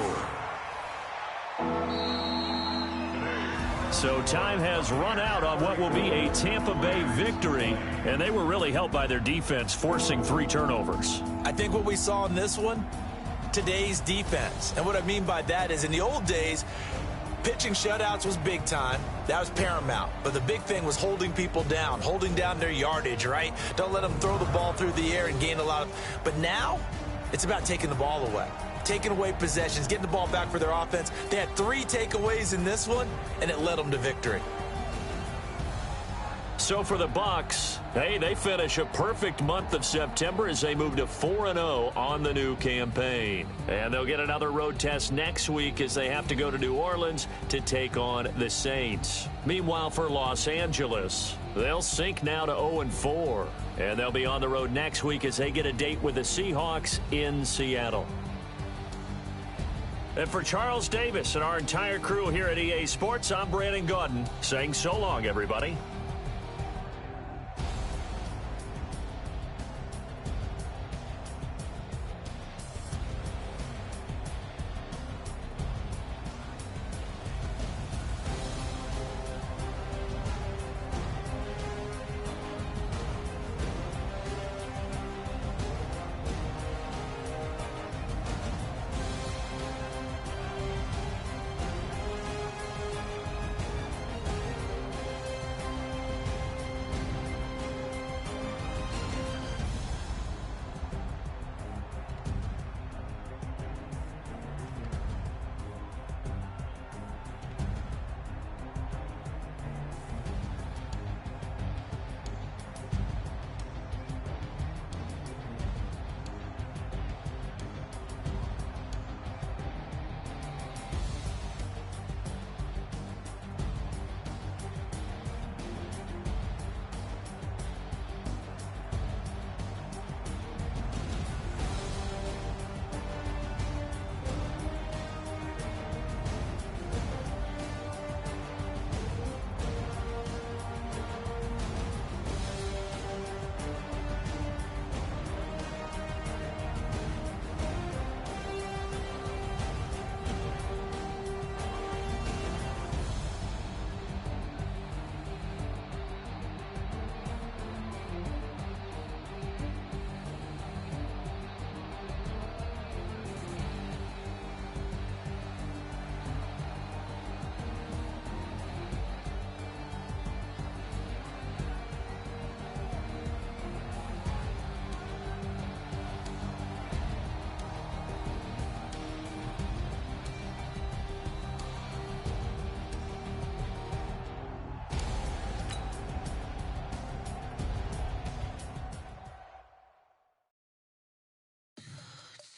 So time has run out on what will be a Tampa Bay victory, and they were really helped by their defense, forcing 3 turnovers. I think what we saw in this one, today's defense. And what I mean by that is in the old days, pitching shutouts was big time. That was paramount. But the big thing was holding people down, holding down their yardage, right? Don't let them throw the ball through the air and gain a lot of... But now, It's about taking the ball away, taking away possessions, getting the ball back for their offense. They had 3 takeaways in this one, and it led them to victory. So for the Bucks, hey, they finish a perfect month of September as they move to 4-0 on the new campaign. And they'll get another road test next week as they have to go to New Orleans to take on the Saints. Meanwhile, for Los Angeles, they'll sink now to 0-4. And they'll be on the road next week as they get a date with the Seahawks in Seattle. And for Charles Davis and our entire crew here at EA Sports, I'm Brandon Gaudin saying so long, everybody.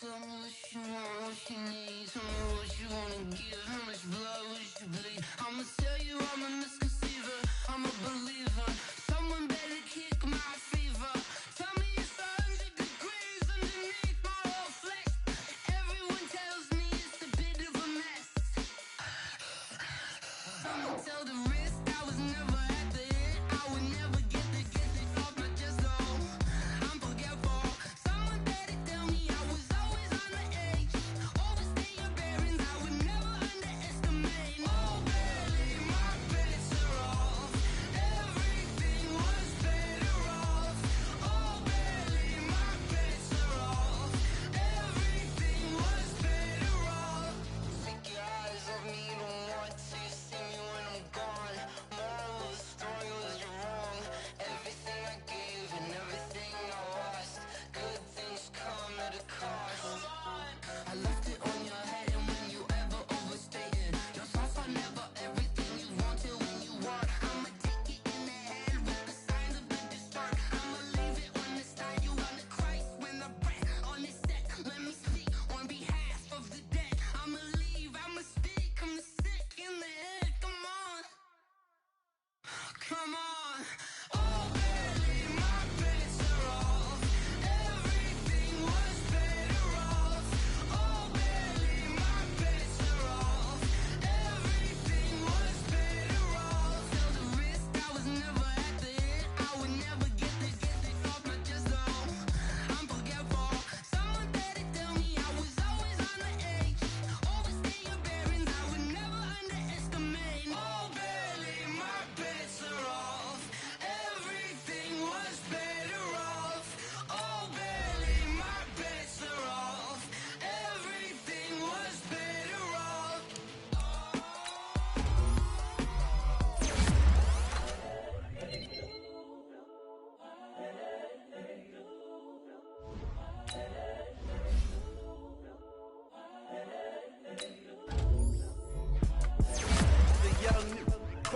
Tell me what you want, what you need. Tell me what you wanna give. How much blood would you bleed? I'ma tell you I'm a misconceiver. I'm a believer. Someone better kick my fever. Tell me it's 100 degrees underneath my whole flesh. Everyone tells me it's a bit of a mess. Someone tell the risk I was never at the end. I would never get this off my chest though. I'm forgetful. Someone better tell me I was always on the edge. Overstay your bearings, I would never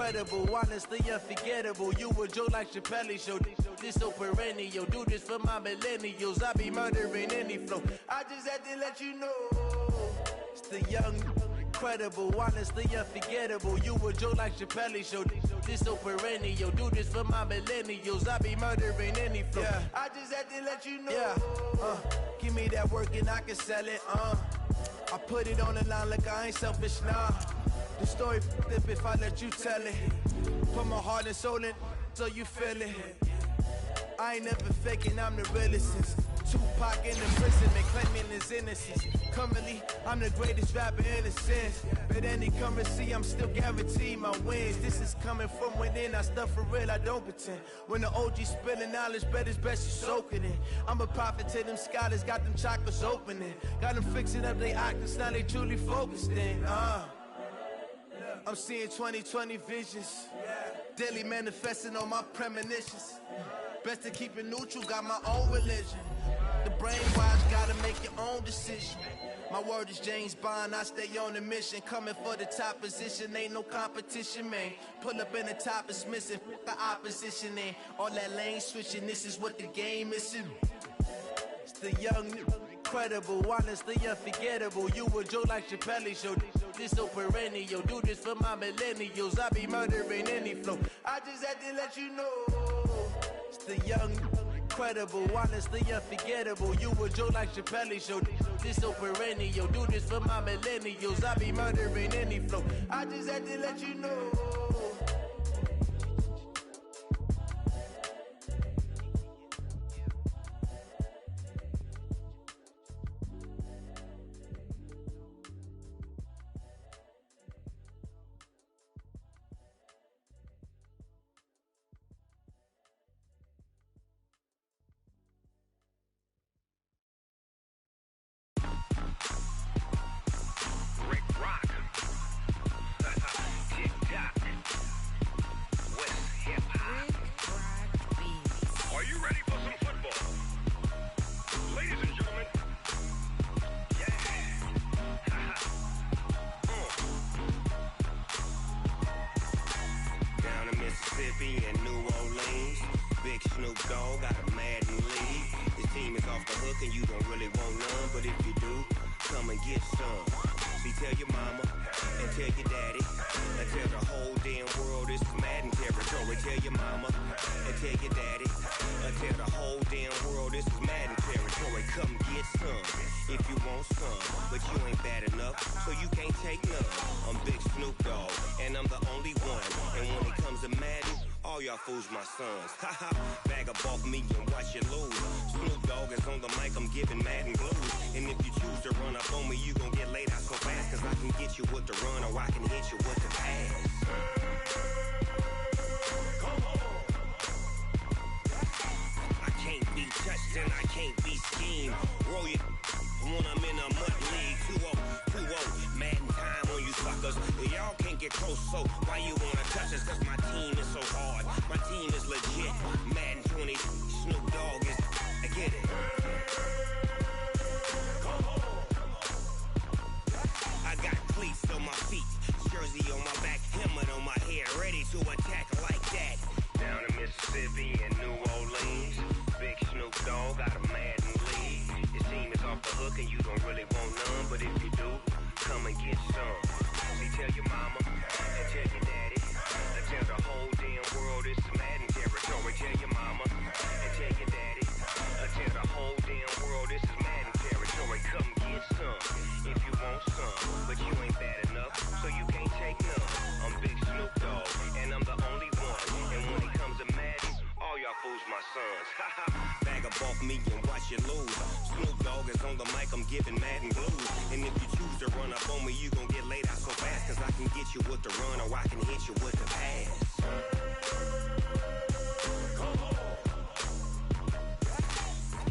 incredible, honestly unforgettable. You a joke like Chappelle Show. This so perennial, do this for my millennials. I be murdering any flow. I just had to let you know. It's the young, incredible, honestly unforgettable. You a joke like Chappelle Show. This so perennial, do this for my millennials. I be murdering any flow. Yeah. I just had to let you know. Yeah. Give me that work and I can sell it. I put it on the line like I ain't selfish, nah. The story flip if I let you tell it. Put my heart and soul in so you feel it. I ain't never faking, I'm the realest since Tupac in the prison and claiming his innocence. Currently, I'm the greatest rapper in a sense. But any currency, I'm still guaranteed my wins. This is coming from within, I stuff for real, I don't pretend. When the OG spilling knowledge, bet it's best you soak it in. I'm a prophet to them scholars, got them chakras opening. Got them fixing up they octaves, now they truly focused in. I'm seeing 2020 visions. Daily manifesting on my premonitions. Best to keep it neutral, got my own religion. The brainwash, gotta make your own decision. My word is James Bond, I stay on a mission. Coming for the top position, ain't no competition, man. Pull up in the top is missing, the opposition in. All that lane switching, this is what the game is. It's the young, incredible, honestly unforgettable. You a joke like Chappelle Show. This so perennial, do this for my millennials. I be murdering any flow. I just had to let you know. It's the young, incredible, honestly unforgettable. You a joke like Chappelle Show. This so perennial, do this for my millennials. I be murdering any flow. I just had to let you know. Fools my sons. Haha, bag up off me and watch you lose. Snoop Dogg is on the mic, I'm giving Madden blues. And if you choose to run up on me, you gon' get laid out so fast. Cause I can get you with the run or I can hit you with the pass. I can't be touched and I can't be schemed. Roll you when I'm in a mud league. 2-0, Madden time on you suckers. Y'all can't get close, so why you wanna touch us? Cause my team is so hard. My team is legit. Madden 20, Snoop Dogg is. I get it. I got cleats on my feet, jersey on my back, helmet on my head, ready to attack like that. Down in Mississippi and New Orleans, big Snoop Dogg got a Madden league. Your team is off the hook and you don't really want none, but if you do, come and get some. See, tell your mama and tell your daddy, and tell the whole damn world it's Madden territory. Tell your mama and tell your daddy, and tell the whole damn world this is Madden territory. Come get some if you want some, but you ain't bad enough, so you can't take none. I'm Big Snoop Dogg, and I'm the only one. And when it comes to Madden, all y'all fools my sons. Haha, bag up off me and watch you lose. Snoop Dogg is on the mic, I'm giving Madden blues. And if you choose to run up on me, you gon' get laid out so fast. Cause I can get you with the run or I can hit you with the pass.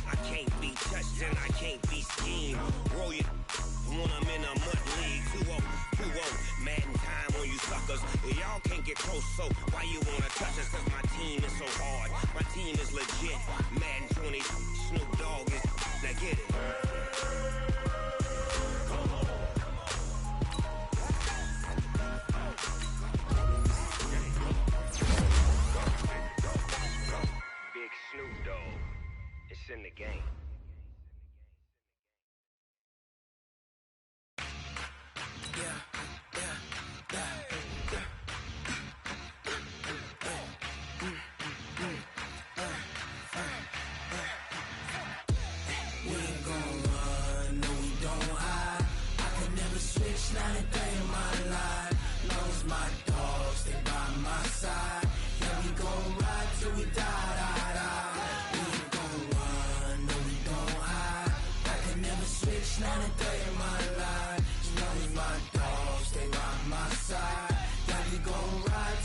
I can't be touched and I can't be schemed. Roll you when I'm in a mud league. 2-0, Madden time on you suckers. Y'all can't get close, so why you wanna touch us? Cause my team is so hard. My team is legit. Madden 20, Snoop Dogg is. Now get it.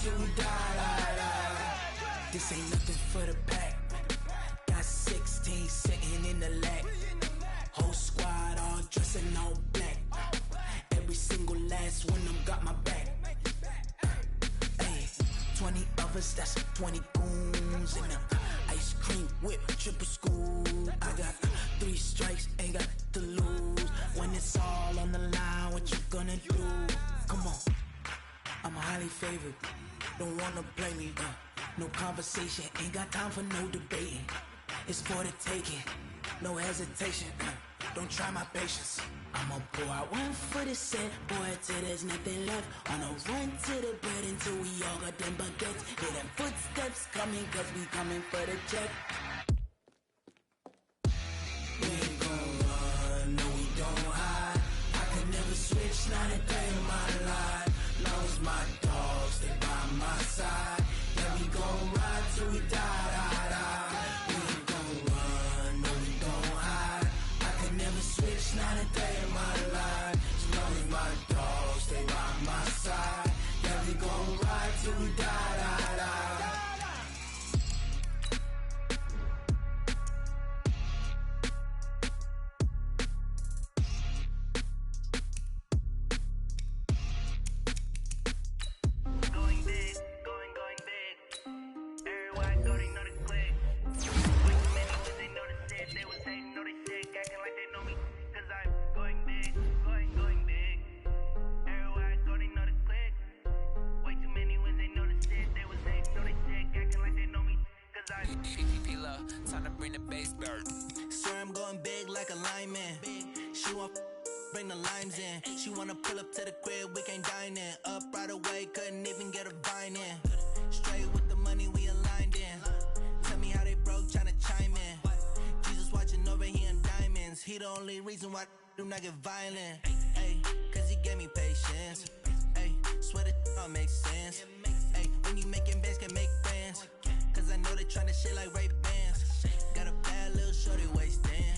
till we die. This ain't nothing for the pack. Got 16 sitting in the lag. Whole squad all dressing all black. Every single last one of them got my back. Hey, 20 of us, that's 20 goons in the ice cream whip, triple scoop. I got 3 strikes, ain't got to lose. When it's all on the line, what you gonna do? Come on, I'm highly favored. Don't wanna play me, no conversation, ain't got time for no debating. It's for the taking, no hesitation. Don't try my patience. I'ma pour out one for the set, boy, till there's nothing left. On a run to the bread until we all got them baguettes. Hear them footsteps coming, cause we coming for the check. We ain't gon' run, no we don't hide. I could never switch, not a day in my life. Long as my dogs stay by my side. Yeah, we gon' ride till we die. We ain't gon' run, no we don't hide. I could never switch, not a day in my life. As long as my dogs stay by my side. Yeah, we gon' ride till we die. Time to bring the bass bird. Swear I'm going big like a lineman. She want bring the limes in. She wanna pull up to the crib, we can't dine in. Up right away, couldn't even get a vine in. Straight with the money we aligned in. Tell me how they broke, tryna chime in. Jesus watching over here in diamonds. He the only reason why do not get violent. Ay, cause he gave me patience. Ay, swear that all makes sense. Ay, when you making bands, can make friends. Cause I know they tryna shit like Ray Bans. Got a bad little shorty waist in.